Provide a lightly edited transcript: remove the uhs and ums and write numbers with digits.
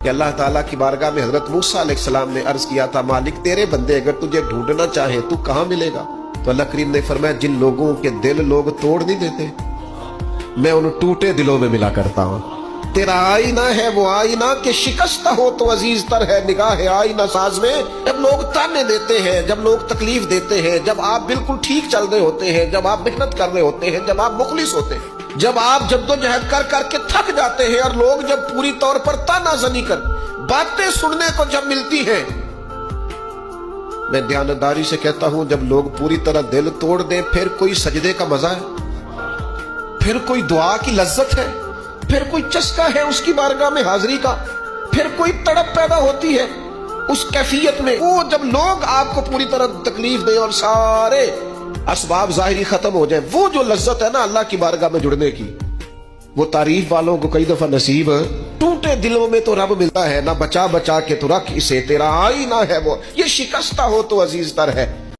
کہ اللہ تعالیٰ کی بارگاہ میں حضرت موسیٰ علیہ السلام نے عرض کیا تھا مالک تیرے بندے اگر تجھے ڈھونڈنا چاہیں تو کہاں ملے گا؟ تو اللہ کریم نے فرمایا جن لوگوں کے دل لوگ توڑ نہیں دیتے میں ان ٹوٹے دلوں میں ملا کرتا ہوں۔ تیرا آئینہ ہے وہ آئینہ کہ شکستہ ہو تو عزیز تر ہے نگاہ آئینہ ساز میں۔ جب لوگ تانے دیتے ہیں، جب لوگ تکلیف دیتے ہیں، جب آپ بالکل ٹھیک چل رہے ہوتے ہیں، جب آپ محنت کر رہے ہوتے ہیں، جب آپ مخلص ہوتے ہیں، جب آپ جدوجہد کر کر کے تھک جاتے ہیں اور لوگ جب پوری طور پر تانا زنی کر باتیں سننے کو جب ملتی ہیں، میں دیانتداری سے کہتا ہوں جب لوگ پوری طرح دل توڑ دیں پھر کوئی سجدے کا مزہ ہے، پھر کوئی دعا کی لذت ہے، پھر کوئی چسکا ہے اس کی بارگاہ میں حاضری کا، پھر کوئی تڑپ پیدا ہوتی ہے اس کیفیت میں۔ وہ جب لوگ آپ کو پوری طرح تکلیف دیں اور سارے اسباب ظاہری ختم ہو جائیں، وہ جو لذت ہے نا اللہ کی بارگاہ میں جڑنے کی، وہ تعریف والوں کو کئی دفعہ نصیب ہے۔ ٹوٹے دلوں میں تو رب ملتا ہے، نہ بچا بچا کے تو رکھ اسے، تیرا آئینہ ہے وہ، یہ شکستہ ہو تو عزیز تر ہے۔